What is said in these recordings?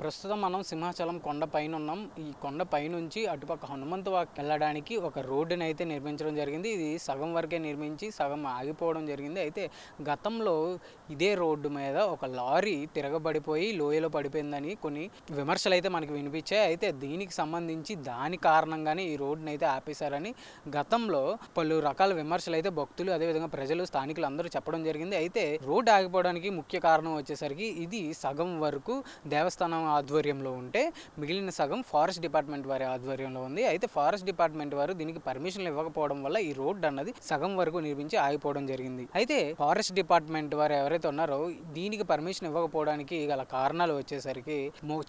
ప్రస్తుతం మనం సింహాచలం కొండ పైన ఉన్నాం. ఈ కొండ పైనుంచి అటుపక్క హనుమంతవాక్ వెళ్ళడానికి ఒక రోడ్డుని అయితే నిర్మించడం జరిగింది. ఇది సగం వరకే నిర్మించి సగం ఆగిపోవడం జరిగింది. అయితే గతంలో ఇదే రోడ్డు మీద ఒక లారీ తిరగబడిపోయి లోయలో పడిపోయిందని కొన్ని విమర్శలు అయితే మనకి వినిపించాయి. అయితే దీనికి సంబంధించి దాని కారణంగానే ఈ రోడ్డుని అయితే ఆపేశారని గతంలో పలు రకాల విమర్శలు అయితే భక్తులు అదేవిధంగా ప్రజలు స్థానికులు అందరూ చెప్పడం జరిగింది. అయితే రోడ్డు ఆగిపోవడానికి ముఖ్య కారణం వచ్చేసరికి ఇది సగం వరకు దేవస్థానం ఆధ్వర్యంలో ఉంటే మిగిలిన సగం ఫారెస్ట్ డిపార్ట్మెంట్ వారి ఆధ్వర్యంలో ఉంది. అయితే ఫారెస్ట్ డిపార్ట్మెంట్ వారు దీనికి పర్మిషన్లు ఇవ్వకపోవడం వల్ల ఈ రోడ్డు అన్నది సగం వరకు నిర్మించి ఆగిపోవడం జరిగింది. అయితే ఫారెస్ట్ డిపార్ట్మెంట్ వారు ఎవరైతే ఉన్నారో దీనికి పర్మిషన్ ఇవ్వకపోవడానికి గల కారణాలు వచ్చేసరికి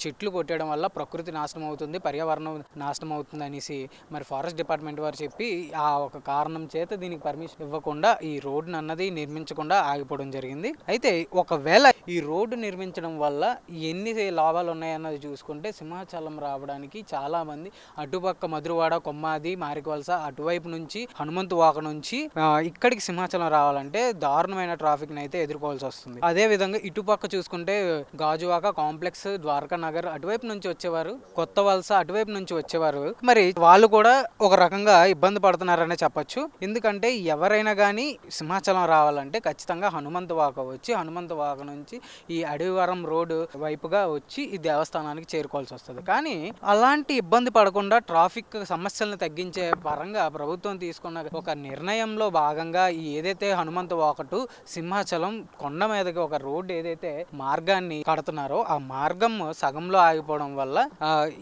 చెట్లు కొట్టడం వల్ల ప్రకృతి నాశనం అవుతుంది, పర్యావరణం నాశనం అవుతుంది అనేసి మరి ఫారెస్ట్ డిపార్ట్మెంట్ వారు చెప్పి ఆ ఒక కారణం చేత దీనికి పర్మిషన్ ఇవ్వకుండా ఈ రోడ్డు అన్నది నిర్మించకుండా ఆగిపోవడం జరిగింది. అయితే ఒకవేళ ఈ రోడ్డు నిర్మించడం వల్ల ఎన్ని లాభాలు ఉన్నాయన్నది చూసుకుంటే సింహాచలం రావడానికి చాలా మంది అటుపక్క మధురవాడ, కొమ్మాది, మారికవలస అటువైపు నుంచి హనుమంతు వాక నుంచి ఇక్కడికి సింహాచలం రావాలంటే దారుణమైన ట్రాఫిక్ అయితే ఎదుర్కోవాల్సి వస్తుంది. అదే విధంగా ఇటుపక్క చూసుకుంటే గాజువాక కాంప్లెక్స్, ద్వారకా నగర్ అటువైపు నుంచి వచ్చేవారు, కొత్త వలస అటువైపు నుంచి వచ్చేవారు మరి వాళ్ళు కూడా ఒక రకంగా ఇబ్బంది పడుతున్నారనే చెప్పొచ్చు. ఎందుకంటే ఎవరైనా కానీ సింహాచలం రావాలంటే ఖచ్చితంగా హనుమంతు వాక వచ్చి హనుమంతు వాక నుంచి ఈ అడవివరం రోడ్డు వైపుగా వచ్చి ఈ దేవస్థానానికి చేరుకోవాల్సి వస్తుంది. కానీ అలాంటి ఇబ్బంది పడకుండా ట్రాఫిక్ సమస్యలను తగ్గించే పరంగా ప్రభుత్వం తీసుకున్న ఒక నిర్ణయంలో భాగంగా ఈ ఏదైతే హనుమంతు వాక టు సింహాచలం కొండ మీదకి ఒక రోడ్డు ఏదైతే మార్గాన్ని కడుతున్నారో ఆ మార్గం సగంలో ఆగిపోవడం వల్ల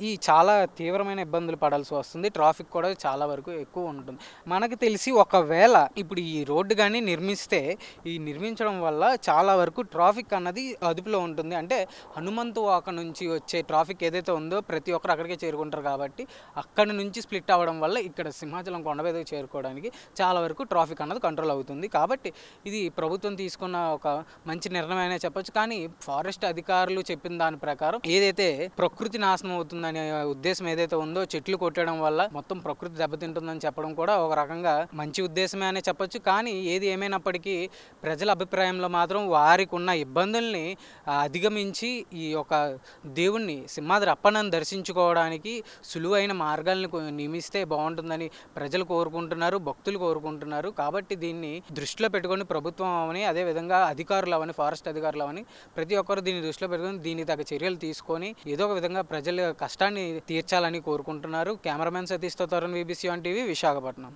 ఈ చాలా తీవ్రమైన ఇబ్బందులు పడాల్సి వస్తుంది. ట్రాఫిక్ కూడా చాలా వరకు ఎక్కువ ఉంటుంది. మనకు తెలిసి ఒకవేళ ఇప్పుడు ఈ రోడ్డు కానీ నిర్మిస్తే ఈ నిర్మించడం వల్ల చాలా వరకు ట్రాఫిక్ అన్నది అదుపులో ఉంటుంది. అంటే హనుమంతు వాక నుంచి వచ్చే ట్రాఫిక్ ఏదైతే ఉందో ప్రతి ఒక్కరు అక్కడికే చేరుకుంటారు కాబట్టి అక్కడి నుంచి స్ప్లిట్ అవ్వడం వల్ల ఇక్కడ సింహాచలం కొండ మీదకి చేరుకోవడానికి చాలా వరకు ట్రాఫిక్ అన్నది కంట్రోల్ అవుతుంది. కాబట్టి ఇది ప్రభుత్వం తీసుకున్న ఒక మంచి నిర్ణయం అనే చెప్పొచ్చు. కానీ ఫారెస్ట్ అధికారులు చెప్పిన దాని ప్రకారం ఏదైతే ప్రకృతి నాశనం అవుతుందనే ఉద్దేశం ఏదైతే ఉందో చెట్లు కొట్టడం వల్ల మొత్తం ప్రకృతి దెబ్బతింటుందని చెప్పడం కూడా ఒక రకంగా మంచి ఉద్దేశమే అనే చెప్పొచ్చు. కానీ ఏది ఏమైనప్పటికీ ప్రజల అభిప్రాయంలో మాత్రం వారికి ఉన్న ఇబ్బందుల్ని అధిగమించి ఈ యొక్క దేవుణ్ణి సింహాద్రి అప్పన్నను దర్శించుకోవడానికి సులువైన మార్గాలను నియమిస్తే బాగుంటుందని ప్రజలు కోరుకుంటున్నారు, భక్తులు కోరుకుంటున్నారు. కాబట్టి దీన్ని దృష్టిలో పెట్టుకొని ప్రభుత్వం అవని అదేవిధంగా అధికారులు అవని ఫారెస్ట్ అధికారులు అవని ప్రతి ఒక్కరు దీన్ని దృష్టిలో పెట్టుకొని దీనికి తగ్గ చర్యలు తీసుకొని ఏదో ఒక విధంగా ప్రజల కష్టాన్ని తీర్చాలని కోరుకుంటున్నారు. కెమెరామెన్ సతీష్తో తరుణ్, BBC 1 TV, విశాఖపట్నం.